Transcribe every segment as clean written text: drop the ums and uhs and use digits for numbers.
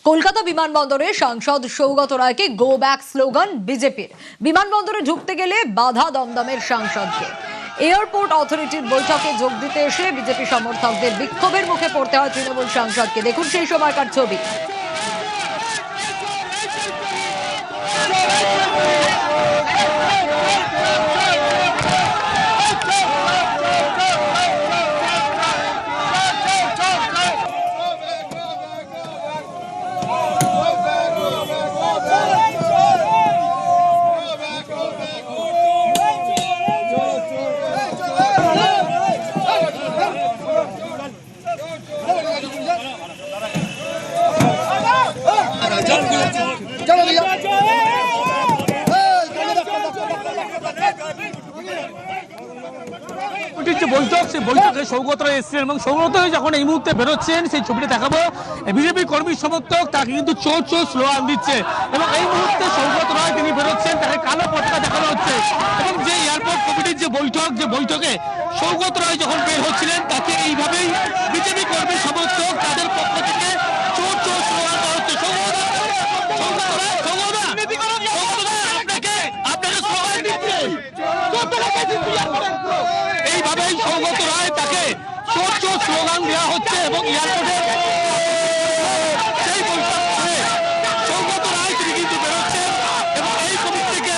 কলকাতা বিমানবন্দরে সাংসদ সৌগত রায়কে গো ব্যাক স্লোগান বিজেপির। বিমানবন্দরে ঢুকতে গেলে বাধা দমদমের সাংসদকে। এয়ারপোর্ট অথরিটির বৈঠকে যোগ দিতে এসে বিজেপি সমর্থকদের বিক্ষোভের মুখে পড়তে হয় তৃণমূল সাংসদকে। দেখুন সেই সময়কার ছবি। বৈঠক, সেই বৈঠকে সৌগত রায় এসেছেন এবং সৌগত রায় যখন এই মুহূর্তে বেরোচ্ছেন সেই ছবিটা দেখাবো। বিজেপি কর্মী সমর্থক তাকে কিন্তু চোর চোর স্লোগান দিচ্ছে এবং এই মুহূর্তে সৌগত রায় তিনি বেরোচ্ছেন, তাকে কালো পতাকা দেখানো হচ্ছে এবং যে এয়ারপোর্ট কমিটির যে বৈঠক, যে বৈঠকে সৌগত রায় যখন বের হচ্ছিলেন তাকে এইভাবেই বিজেপি কর্মী সমর্থক তাদের পক্ষ থেকে চোর চোর স্লোগান দেওয়া হচ্ছে। এইভাবেই সৌগত রায় তাকে চোর চোর স্লোগান দেওয়া হচ্ছে এবং এয়ারপোর্টে সেই বৈঠক করে সৌগত রায় তিনি কিন্তু বেরোচ্ছেন এবং এই কমিটিকে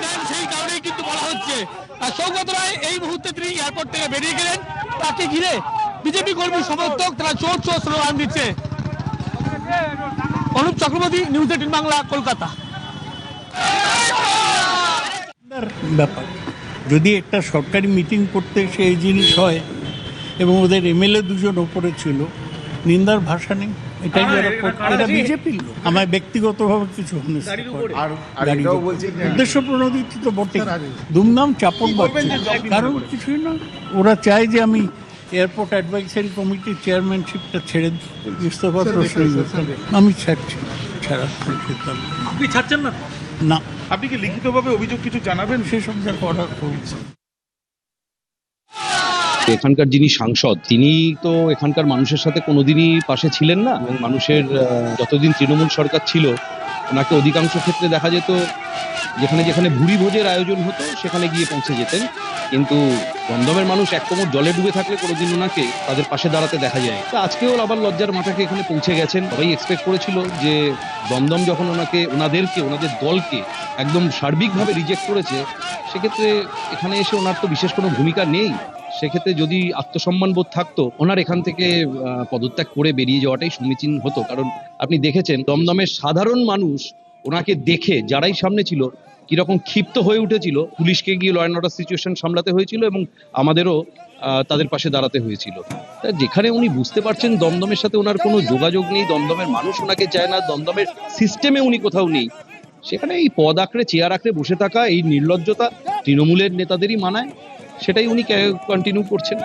দেন সেই কারণেই কিন্তু বলা হচ্ছে। আর সৌগত রায় এই মুহূর্তে তিনি এয়ারপোর্ট থেকে বেরিয়ে গেলেন, তাকে ঘিরে বিজেপি কর্মী সমর্থক তারা চোর চোর স্লোগান দিচ্ছে। অনুপ চক্রবর্তী, নিউজ 18 বাংলা, কলকাতা। ব্যাপার যদি একটা সরকারি মিটিং করতে সেই জিনিস হয় এবং ওদের এমএলএ দুজন ওপরে ছিল, নিন্দার ভাষা নেই। এটাই এটা বিজেপির লোক। আমায় ব্যক্তিগতভাবে কিছু উদ্দেশ্য প্রণোদিত তো বটে, দুমদাম চাপড় বাড়ছে, কারণ কিছুই না। ওরা চায় যে আমি এয়ারপোর্ট অ্যাডভাইসারি কমিটির চেয়ারম্যানশিপটা ছেড়ে ইস্তফা প্রশ্ন, আমি ছাড়ছি, ছাড়ার সিদ্ধান্ত। আপনি ছাড়ছেন না? না। আপনি কি লিখিতভাবে অভিযোগ কিছু জানাবেন? সেসব যা করার করছে। এখানকার যিনি সাংসদ তিনি তো এখানকার মানুষের সাথে কোনোদিনই পাশে ছিলেন না এবং মানুষের যতদিন তৃণমূল সরকার ছিল ওনাকে অধিকাংশ ক্ষেত্রে দেখা যেত যেখানে যেখানে ভুরি ভোজের আয়োজন হতো সেখানে গিয়ে পৌঁছে যেতেন, কিন্তু দমদমের মানুষ এক কোমর জলে ডুবে থাকলে কোনোদিন ওনাকে তাদের পাশে দাঁড়াতে দেখা যায়। তো আজকেও আবার লজ্জার মাথাকে এখানে পৌঁছে গেছেন। সবাই এক্সপেক্ট করেছিল যে দমদম যখন ওনাদের দলকে একদম সার্বিকভাবে রিজেক্ট করেছে, সেক্ষেত্রে এখানে এসে ওনার তো বিশেষ কোনো ভূমিকা নেই। সেক্ষেত্রে যদি আত্মসম্মান বোধ থাকতো ওনার এখান থেকে পদত্যাগ করে বেরিয়ে যাওয়াটাই সমীচীন হতো। কারণ আপনি দেখেছেন দমদমের সাধারণ মানুষ ওনাকে দেখে যারাই সামনে ছিল কিরকম ক্ষিপ্ত হয়ে উঠেছিল, পুলিশকে গিয়ে ল অ্যান্ড অর্ডার সিচুয়েশন সামলাতে হয়েছিল এবং আমাদেরও তাদের পাশে দাঁড়াতে হয়েছিল। যেখানে উনি বুঝতে পারছেন দমদমের সাথে ওনার কোনো যোগাযোগ নেই, দমদমের মানুষ ওনাকে চায় না, দমদমের সিস্টেমে উনি কোথাও নেই, সেখানে এই পদ আঁকড়ে চেয়ার আঁকড়ে বসে থাকা এই নির্লজ্জতা তৃণমূলের নেতাদেরই মানায়, সেটাই উনি কন্টিনিউ করছেন।